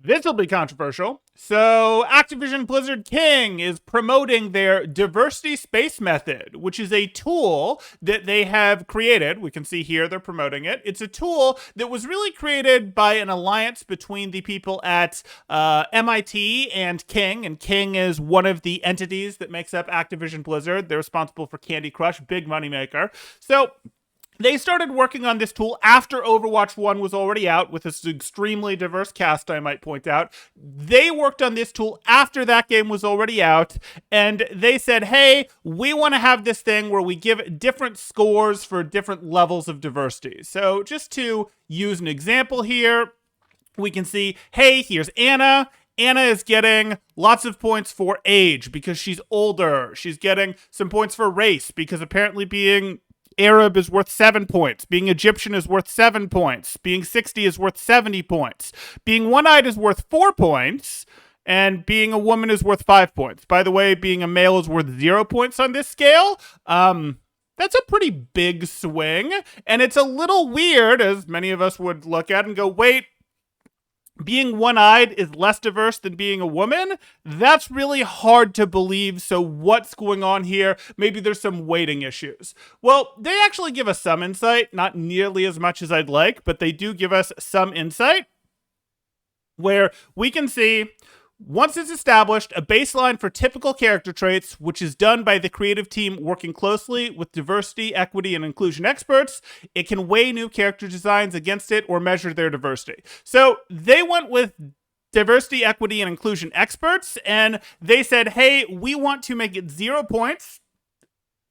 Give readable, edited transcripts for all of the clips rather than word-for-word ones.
This will be controversial. So, Activision Blizzard King is promoting their diversity space method, which is a tool that they have created. We can see here they're promoting it. It's a tool that was really created by an alliance between the people at MIT and King is one of the entities that makes up Activision Blizzard. They're responsible for Candy Crush, big moneymaker. So, they started working on this tool after Overwatch 1 was already out with this extremely diverse cast, I might point out. They worked on this tool after that game was already out, and they said, hey, we want to have this thing where we give different scores for different levels of diversity. So just to use an example here, we can see, hey, here's Anna. Anna is getting lots of points for age because she's older. She's getting some points for race because apparently being Arab is worth 7 points. Being Egyptian is worth 7 points. Being 60 is worth 70 points. Being one-eyed is worth 4 points. And being a woman is worth 5 points. By the way, being a male is worth 0 points on this scale. That's a pretty big swing. And it's a little weird, as many of us would look at and go, wait, being one-eyed is less diverse than being a woman? That's really hard to believe, so what's going on here? Maybe there's some weighting issues. Well, they actually give us some insight, not nearly as much as I'd like, but they do give us some insight where we can see once it's established, a baseline for typical character traits, which is done by the creative team working closely with diversity, equity, and inclusion experts, it can weigh new character designs against it or measure their diversity. So they went with diversity, equity, and inclusion experts, and they said, hey, we want to make it 0 points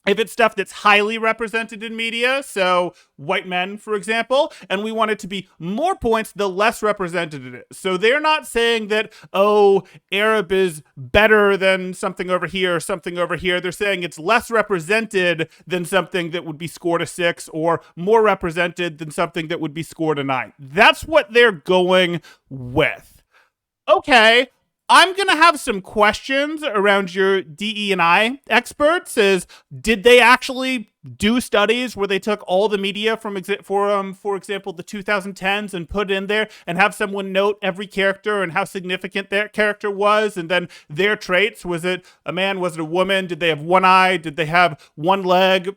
if it's stuff that's highly represented in media, so white men, for example, and we want it to be more points the less represented it is. So they're not saying that, oh, Arab is better than something over here or something over here. They're saying it's less represented than something that would be scored a 6 or more represented than something that would be scored a 9. That's what they're going with. Okay. I'm going to have some questions around your DE&I experts. Did they actually do studies where they took all the media from, for example, the 2010s and put it in there and have someone note every character and how significant their character was and then their traits? Was it a man? Was it a woman? Did they have one eye? Did they have one leg?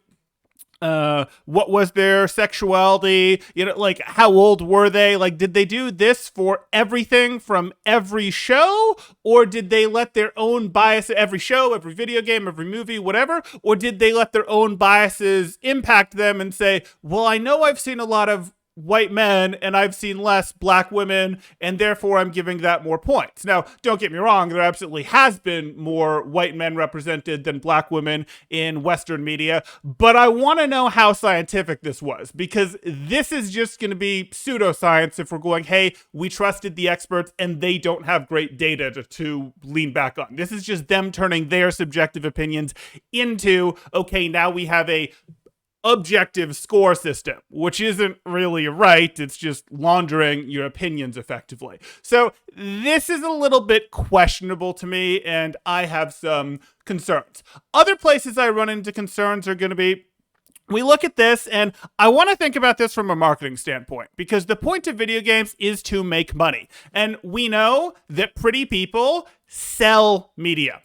What was their sexuality? Like, how old were they? Like, did they do this for everything from every show? Or did they let their own bias, every show, every video game, every movie, whatever? Or did they let their own biases impact them and say, well, I know I've seen a lot of white men and I've seen less black women and therefore I'm giving that more points. Now, don't get me wrong, there absolutely has been more white men represented than black women in Western media, but I want to know how scientific this was, because this is just going to be pseudoscience if we're going, hey, we trusted the experts and they don't have great data to lean back on. This is just them turning their subjective opinions into, okay, now we have a objective score system, which isn't really right. It's just laundering your opinions effectively. So this is a little bit questionable to me, and I have some concerns. Other places I run into concerns are going to be, we look at this, and I want to think about this from a marketing standpoint, because the point of video games is to make money. And we know that pretty people sell media.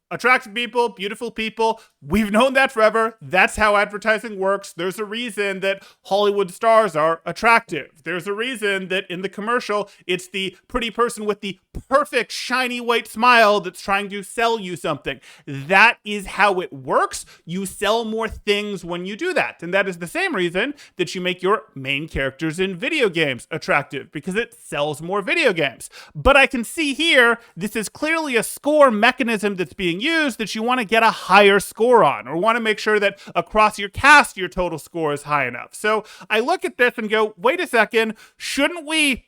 Attractive people, beautiful people. We've known that forever. That's how advertising works. There's a reason that Hollywood stars are attractive. There's a reason that in the commercial, it's the pretty person with the perfect shiny white smile that's trying to sell you something. That is how it works. You sell more things when you do that. And that is the same reason that you make your main characters in video games attractive, because it sells more video games. But I can see here, this is clearly a score mechanism that's being used that you want to get a higher score on, or want to make sure that across your cast your total score is high enough. So I look at this and go, wait a second, shouldn't we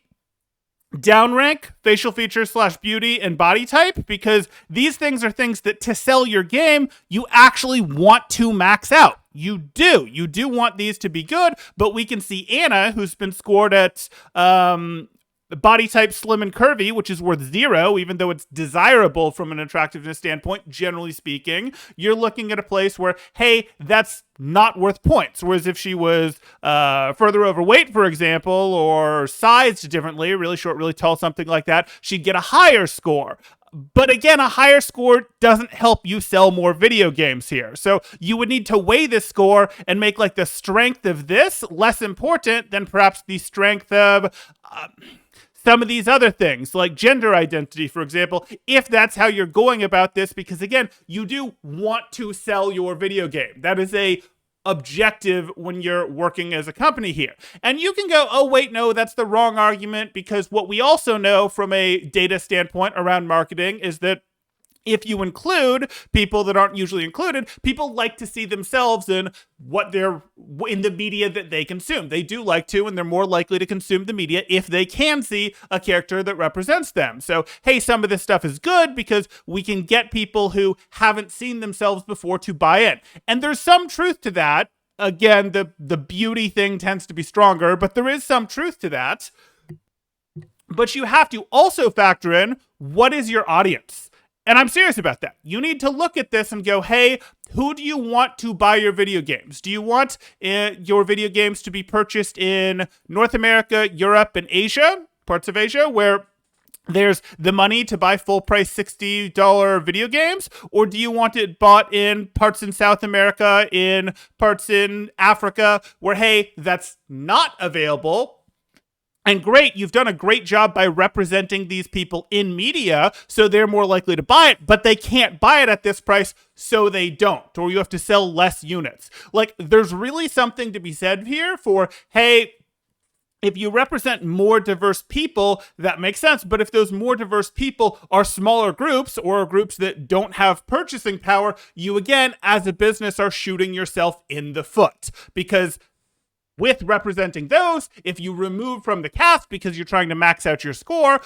downrank facial features / beauty and body type? Because these things are things that to sell your game you actually want to max out. You do want these to be good, but we can see Anna, who's been scored at body type slim and curvy, which is worth 0, even though it's desirable from an attractiveness standpoint, generally speaking, you're looking at a place where, hey, that's not worth points. Whereas if she was further overweight, for example, or sized differently, really short, really tall, something like that, she'd get a higher score. But again, a higher score doesn't help you sell more video games here. So you would need to weigh this score and make like the strength of this less important than perhaps the strength of some of these other things, like gender identity, for example, if that's how you're going about this, because again, you do want to sell your video game. That is a objective when you're working as a company here. And you can go, oh, wait, no, that's the wrong argument, because what we also know from a data standpoint around marketing is that if you include people that aren't usually included, people like to see themselves in what they're in the media that they consume. They do like to, and they're more likely to consume the media if they can see a character that represents them. So, hey, some of this stuff is good because we can get people who haven't seen themselves before to buy in. And there's some truth to that. Again, the beauty thing tends to be stronger, but there is some truth to that. But you have to also factor in, what is your audience? And I'm serious about that. You need to look at this and go, hey, who do you want to buy your video games? Do you want your video games to be purchased in North America, Europe, and Asia, parts of Asia, where there's the money to buy full price $60 video games? Or do you want it bought in parts in South America, in parts in Africa, where, hey, that's not available? And great, you've done a great job by representing these people in media, so they're more likely to buy it, but they can't buy it at this price, so they don't, or you have to sell less units. Like, there's really something to be said here for, hey, if you represent more diverse people, that makes sense. But if those more diverse people are smaller groups or groups that don't have purchasing power, you again, as a business, are shooting yourself in the foot. Because with representing those, if you remove from the cast because you're trying to max out your score,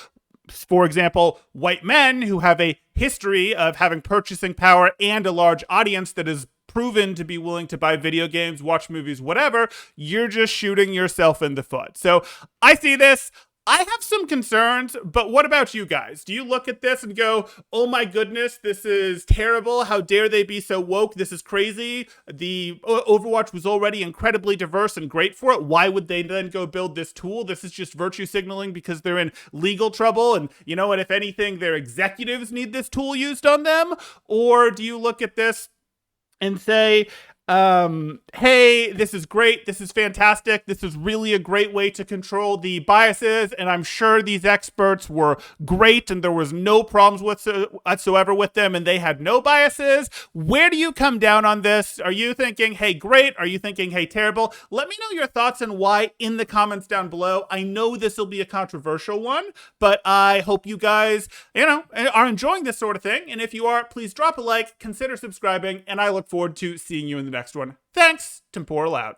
for example, white men who have a history of having purchasing power and a large audience that is proven to be willing to buy video games, watch movies, whatever, you're just shooting yourself in the foot. So I see this. I have some concerns, but what about you guys? Do you look at this and go, oh my goodness, this is terrible. How dare they be so woke? This is crazy. The Overwatch was already incredibly diverse and great for it. Why would they then go build this tool? This is just virtue signaling because they're in legal trouble. And you know what? If anything, their executives need this tool used on them. Or do you look at this and say, hey, this is great. This is fantastic. This is really a great way to control the biases. And I'm sure these experts were great and there was no problems whatsoever with them and they had no biases. Where do you come down on this? Are you thinking, hey, great? Are you thinking, hey, terrible? Let me know your thoughts and why in the comments down below. I know this will be a controversial one, but I hope you guys, are enjoying this sort of thing. And if you are, please drop a like, consider subscribing, and I look forward to seeing you in the next one. Thanks. Temporal out.